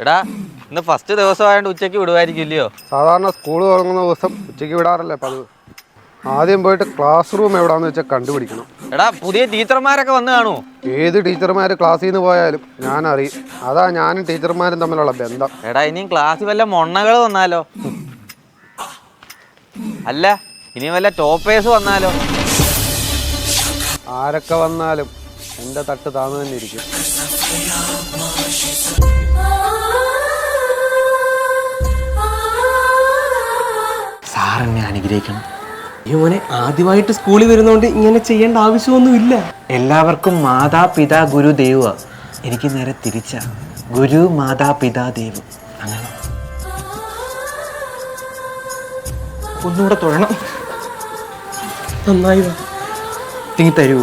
എടാ ഇന്ന് ഫസ്റ്റ് ദിവസമായോണ്ട് ഉച്ചയ്ക്ക് വിടുമായിരിക്കില്ലയോ? സാധാരണ സ്കൂൾ തുടങ്ങുന്ന ദിവസം ഉച്ചയ്ക്ക് വിടാറല്ലേ പതിവ്. ആദ്യം പോയിട്ട് ക്ലാസ് റൂം എവിടാന്ന് വെച്ചാൽ കണ്ടുപിടിക്കണം. എടാ പുതിയ ടീച്ചർമാരൊക്കെ വന്ന് കാണുമോ? ഏത് ടീച്ചർമാർ ക്ലാസ്സിൽ നിന്ന് പോയാലും ഞാൻ അറിയും. അതാ ഞാനും ടീച്ചർമാരും തമ്മിലുള്ള ബന്ധം. എടാ ഇനിയും ക്ലാസ്സിൽ വല്ല മൊണ്ണകൾ വന്നാലോ? അല്ല ഇനി വല്ല ടോപ്പേഴ്സ് വന്നാലോ? ആരൊക്കെ വന്നാലും എൻ്റെ തട്ട് താന്നു തന്നെ ഇരിക്കും. സാറെന്നെ അനുഗ്രഹിക്കണം. മോനെ ആദ്യമായിട്ട് സ്കൂളിൽ വരുന്നോണ്ട് ഇങ്ങനെ ചെയ്യേണ്ട ആവശ്യമൊന്നുമില്ല. എല്ലാവർക്കും മാതാപിതാ ഗുരു ദൈവ. എനിക്ക് നേരെ തിരിച്ച ഗുരു മാതാപിതാ ദൈവം. അങ്ങനെ ഒന്നുകൂടെ തൊഴണം. നന്നായി തിങ്ങി തരൂ.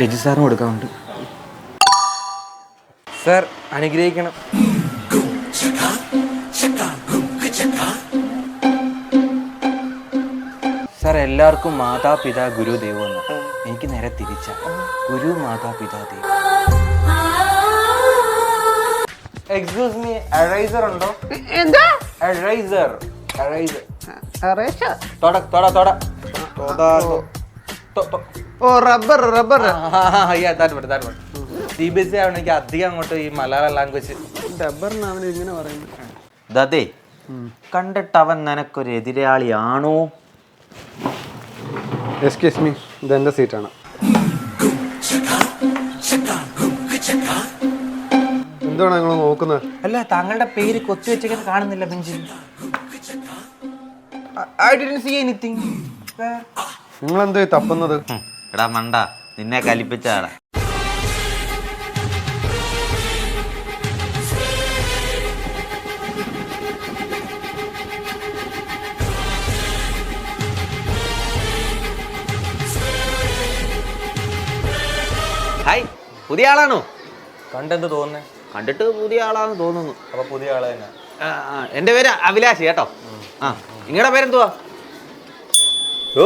രജി സാറിന് കൊടുക്കാറുണ്ട്. സാർ അനുഗ്രഹിക്കണം. സാർ എല്ലാവർക്കും മാതാപിതാ ഗുരു ദൈവം എന്ന. എനിക്ക് നേരെ തിരിച്ച ഗുരു മാതാപിതാ ദൈവം. എക്സ്ക്യൂസ് മീ, എറൈസർ ഉണ്ടോ? എന്താ എറൈസർ? എറൈസർ ഓ റബ്ബർ റബ്ബർ. CBSE ആവണം. എനിക്ക് അധികം അങ്ങോട്ട് ഈ മലയാളം ലാംഗ്വേജ്. റബ്ബറിനാണ് ഇങ്ങനെ പറയുന്നത്. ദേ കണ്ടിട്ട് അവൻ നിനക്കൊരു എതിരാളിയാണോ? എക്സ്ക്യൂസ് മീ, ഇതെൻ്റെ സീറ്റാണ്. എന്താണ് നിങ്ങൾ നോക്കുന്നത്? അല്ല താങ്കളുടെ പേര് കൊത്തി വെച്ചേക്കാൻ കാണുന്നില്ല ബെഞ്ചിൽ. I didn't see anything. നിങ്ങളെന്തോ തപ്പുന്നത്? എടാ മണ്ട, നിന്നെ കലിപ്പിച്ചാടാ. ഹായ്, പുതിയ ആളാണോ? കണ്ടെന്ത് തോന്നുന്നേ? കണ്ടിട്ട് പുതിയ ആളാന്ന് തോന്നുന്നു. അപ്പൊ പുതിയ ആള് തന്നെ. എൻ്റെ പേര് അഭിലാഷ് കേട്ടോ. ആ, നിങ്ങളുടെ പേരെന്തുവാ? ഓ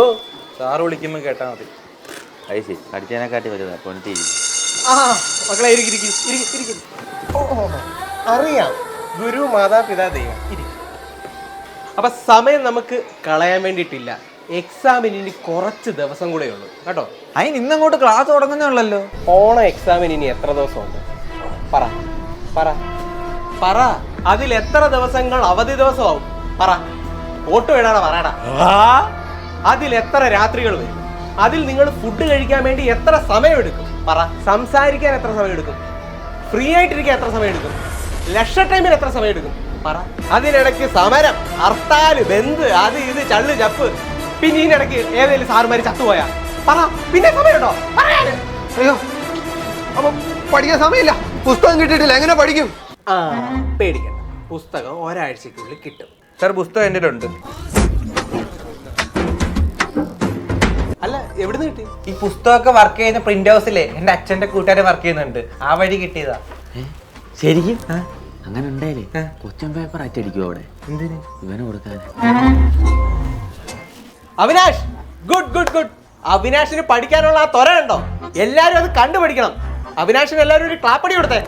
സാറ് വിളിക്കുമ്പോൾ കേട്ടാ മതി. അത് ശരി, പഠിച്ചതിനെക്കാട്ടി വലുതാ പൊണ്ടി. മക്കളെ അറിയാം, ഗുരു മാതാപിതാ ദൈവം. അപ്പൊ സമയം നമുക്ക് കളയാൻ വേണ്ടിയിട്ടില്ല. എക്സാമിന് ഇനി കുറച്ച് ദിവസം കൂടെ ഉള്ളൂ കേട്ടോ. അതിന് ഇന്നങ്ങോട്ട് ക്ലാസ് തുടങ്ങുന്നേ ഉള്ളല്ലോ. ഓണം എക്സാമിന് ഇനി എത്ര ദിവസമുണ്ട്? പറ പറ പറ. അതിൽ എത്ര ദിവസങ്ങൾ അവധി ദിവസമാവും? പറ. ഓട്ടോ ഇടാടാ, പറയടാ. അതിൽ എത്ര രാത്രികൾ വരും? അതിൽ നിങ്ങൾ ഫുഡ് കഴിക്കാൻ വേണ്ടി എത്ര സമയം എടുക്കും? പറ. സംസാരിക്കാൻ എത്ര സമയം എടുക്കും? ഫ്രീ ആയിട്ടിരിക്കാൻ എത്ര സമയം എടുക്കും? ലക്ഷ ടൈമിന് എത്ര സമയം എടുക്കും? പറ. അതിനിടയ്ക്ക് സമരം, ഹർത്താല്, ബന്ദ്, അത് ഇത് ചള്ളു ചപ്പ്. പിന്നെ ഇതിനിടയ്ക്ക് ഏതെങ്കിലും സാറുമാര് ചത്തുപോയാ പറ. പിന്നെ സമയമുണ്ടോ പറയാന്? അയ്യോ, അപ്പം പഠിക്കാൻ സമയമില്ല. പുസ്തകം കിട്ടിയിട്ടില്ല, എങ്ങനെ പഠിക്കും? പേടിക്കണ്ട, പുസ്തകം ഒരാഴ്ചക്കുള്ളിൽ കിട്ടും. സാർ പുസ്തകം എൻ്റെ ഉണ്ട്. അല്ല എവിടുന്ന് കിട്ടി? ഈ പുസ്തകമൊക്കെ വർക്ക് ചെയ്യുന്ന പ്രിന്റ് ഹൗസിലെ എൻ്റെ അച്ഛൻ്റെ കൂട്ടുകാരെ വർക്ക് ചെയ്യുന്നുണ്ട്. ആ വഴി കിട്ടിയതാ. ശരിക്കും അങ്ങനെ ഉണ്ടായില്ലേ? ക്വസ്റ്റ്യൻ പേപ്പർ അച്ചടിക്കും അവിടെ. എന്തിന്? ഇവന് കൊടുക്കാൻ. Avinash, good good good. അവിനാഷിന് പഠിക്കാനുള്ള ആ ത്വര ഉണ്ടോ? എല്ലാരും അത് കണ്ടുപഠിക്കണം. അവിനാഷിന് എല്ലാവരും ഒരു ക്ലാപ്പടി കൊടുത്തേ.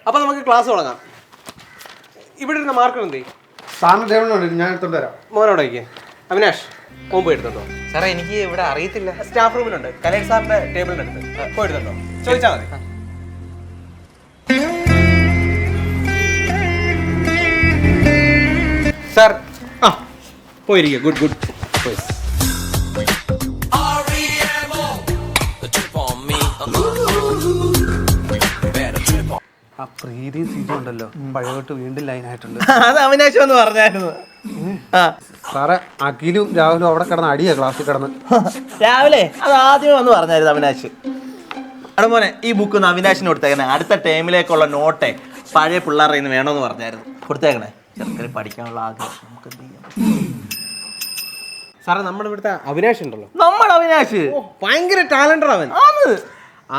അപ്പൊ നമുക്ക് ക്ലാസ് തുടങ്ങാം. ഇവിടെ ഇരുന്ന മാർക്ക് എന്ത്? സാറിന് ടേബിളിനുണ്ട്, ഞാൻ എടുത്തോണ്ട് വരാം. മോനോടേക്ക്. അവിനാഷ് മുമ്പ് എടുത്തുണ്ടോ? സാറേ എനിക്ക് ഇവിടെ അറിയത്തില്ല. സ്റ്റാഫ് റൂമിലുണ്ട്, കലേഷ് സാറിന്റെ ടേബിളിന്റെ അടുത്ത്. പോയി എടുത്തുണ്ടോ? ചോദിച്ചാൽ മതി. സാർ ആ പോയിരിക്കുക. Good good. പോയി. ആ പ്രീതിയും സീറ്റും ഉണ്ടല്ലോ, പഴയോട്ട് വീണ്ടും ലൈനായിട്ടുണ്ട്. അത് അവിനാശം എന്ന് പറഞ്ഞായിരുന്നു. സാറേ, അഖിലും രാഹുലും അവിടെ കിടന്ന് അടിയാ ക്ലാസ്സിൽ കിടന്ന്. രാവിലെ അത് ആദ്യമേ വന്ന് പറഞ്ഞായിരുന്നു അവിനാശ്. അവിടെ മോനെ ഈ ബുക്ക് ഒന്ന് അവിനാശിന് കൊടുത്തേക്കണേ. അടുത്ത ടൈമിലേക്കുള്ള നോട്ടേ പഴയ പിള്ളേരുടെ ഇന്ന് വേണമെന്ന് പറഞ്ഞായിരുന്നു. കൊടുത്തേക്കണേ. ചെറുക്കന് പഠിക്കാനുള്ള ആഗ്രഹം നമുക്ക് എന്ത് ചെയ്യാം. സാറേ നമ്മുടെ ഇവിടുത്തെ അവിനാശ് ഉണ്ടല്ലോ, നമ്മുടെ അവിനാശ് ഭയങ്കര ടാലന്റഡ് അവൻ.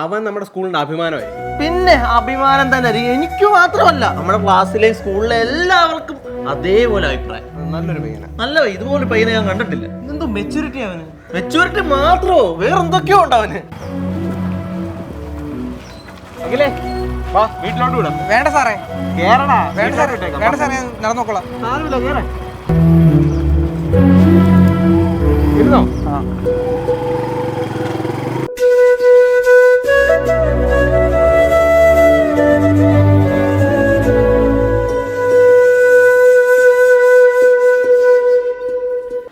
അവൻ നമ്മുടെ സ്കൂളിന്റെ അഭിമാനമായിരിക്കും. പിന്നെ അഭിമാനം തന്നെ. എനിക്ക് മാത്രമല്ല, നമ്മുടെ ക്ലാസ്സിലെയും സ്കൂളിലെ എല്ലാവർക്കും അതേപോലെ അഭിപ്രായം. നല്ലൊരു പയ്യനാ. നല്ല ഇതുപോലെ പയ്യനെ ഞാൻ കണ്ടിട്ടില്ല. എന്തോ മെച്ചൂരിറ്റി അവന്. മെച്ചൂരിറ്റി മാത്രമോ വേറെന്തൊക്കെയോ ഉണ്ട് അവന്. അഖിലേ വാ വീട്ടിലോട്ട് വിടാം. വേണ്ട സാറേ, കേറടാ. വേണ്ട സാറേ, വേണ്ട സാറേ, ഞാൻ നടന്നോളാം. സാരമില്ല, കേറ. ഇരുന്നോ? ആ.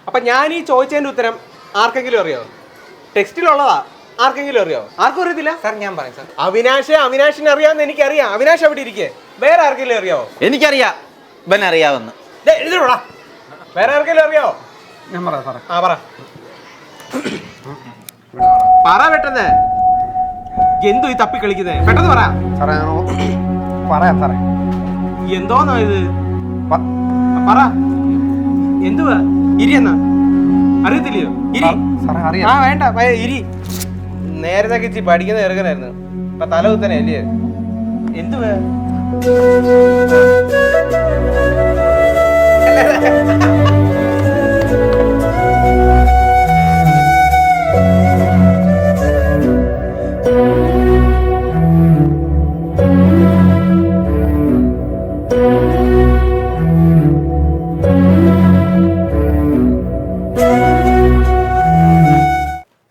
അപ്പൊ ഞാൻ ഈ ചോദിച്ചതിന്റെ ഉത്തരം ആർക്കെങ്കിലും അറിയോ? ടെക്സ്റ്റിലുള്ളതാ. ആർക്കെങ്കിലും അറിയോ? ആർക്കും അറിയത്തില്ല സാർ ഞാൻ പറയാം സാർ. അവിനാഷിനെ അറിയാമെന്ന് എനിക്കറിയാം. അവിനാഷ് അവിടെ ഇരിക്കേ. വേറെ ആർക്കെങ്കിലും അറിയാവോ? എനിക്കറിയാം, ഇവൻ അറിയാവുന്ന. എഴുതിടാ. വേറെ ആർക്കെങ്കിലും അറിയാവോ? ഞാൻ പറയാം സാറേ. ആ പറ. പറ പെട്ടെന്ന്. എന്തോ ഈ തപ്പി കളിക്കുന്നേ? പെട്ടെന്ന് പറ. സാറേ ഞാൻ പറയാം സാറേ. എന്തോന്നാ ഇത്? പ- പറ. എന്തുവാ? ഇരി എന്നാ. അറിയത്തില്ലയോ? ഇരി. സാറേ അറിയാം. ആ വേണ്ട, ഇരി. നേരത്തെ ഇച്ചി പഠിക്കുന്ന ചെറുക്കനായിരുന്നു. ഇപ്പൊ തല കുത്തനെ അല്ലേ? എന്തുവാ?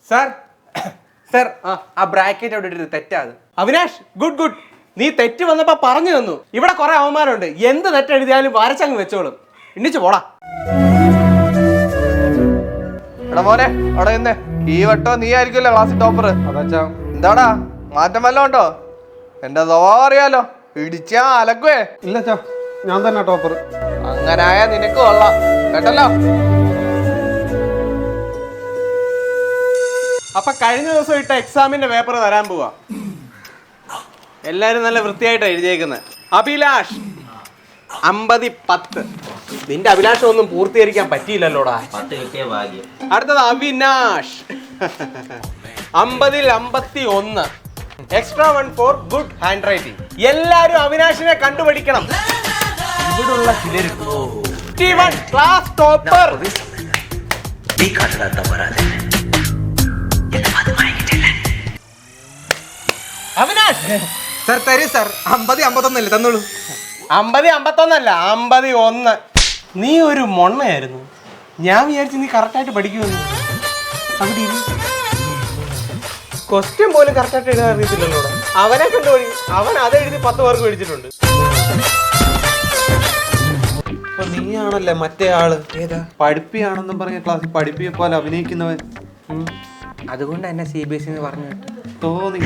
സാർ സാർ ആ ബ്രാക്കറ്റ് അവിടെ ഇട്ടിട്ട് തെറ്റാത്. Avinash good good. നീ തെറ്റ് വന്നപ്പോ പറഞ്ഞു തന്നു. ഇവിടെ കുറെ അവന്മാരുണ്ട്. എന്ത് തെറ്റ് എഴുതിയാലും വരച്ചങ്ങ് വെച്ചോളും. എണ്ണിച്ചു പോടാ. എടാ മോനെ അവിടെ നിന്ന് ഈ വട്ടോ നീ ആയിരിക്കുമല്ലോ ക്ലാസ്സിൽ ടോപ്പർ. അതാച്ചാ എന്താടാ മാറ്റം വല്ലതും ഉണ്ടോ? എന്റെ സ്വഭാവം അറിയാലോ, ഇടിച്ചാ അലക്കുവേ. ഇല്ല ചാ, ഞാൻ തന്നെ ടോപ്പർ. അങ്ങനായ നിനക്ക് കൊള്ളാം കേട്ടല്ലോ. അപ്പൊ കഴിഞ്ഞ ദിവസം ഇട്ട എക്സാമിന്റെ പേപ്പർ തരാൻ പോവാ. എല്ലാരും നല്ല വൃത്തിയായിട്ടാണ് എഴുതിയേക്കുന്നത്. അഭിലാഷ് 50-10. നിന്റെ അഭിലാഷം ഒന്നും പൂർത്തീകരിക്കാൻ പറ്റിയില്ലല്ലോടാ. 10 കിട്ടിയ ഭാഗ്യം. അടുത്തത് Avinash 50-51. Extra 1 four good hand writing. എല്ലാരും അവിനാഷിനെ കണ്ടുപിടിക്കണം. ഇവിടുള്ള ചിലര് ക്ലാസ് ടോപ്പർ. അവിനാഷ് സാർ തരൂ സാർ. 50-51 തന്നോളൂ. 50-51 അല്ല, 51. നീ ഒരു മൊണ്ണയായിരുന്നു. ഞാൻ വിചാരിച്ചു നീ കറക്റ്റായിട്ട് പഠിക്കുമെന്ന്. അവിടെ ക്വസ്റ്റ്യൻ പോലും കറക്റ്റായിട്ട് എഴുതാൻ അറിയത്തില്ലല്ലോ. അവനെ കണ്ടുപിടി. അവൻ അത് എഴുതി 10 പേർക്ക് മേടിച്ചിട്ടുണ്ട്. അപ്പൊ നീയാണല്ലേ മറ്റേ ആള്. ഏതാ? പഠിപ്പിയാണെന്നും പറഞ്ഞ ക്ലാസ്സിൽ പഠിപ്പിയെ പോലെ അഭിനയിക്കുന്നവൻ. അതുകൊണ്ട് എന്നെ CBSE എന്ന് പറഞ്ഞു. തോന്നി.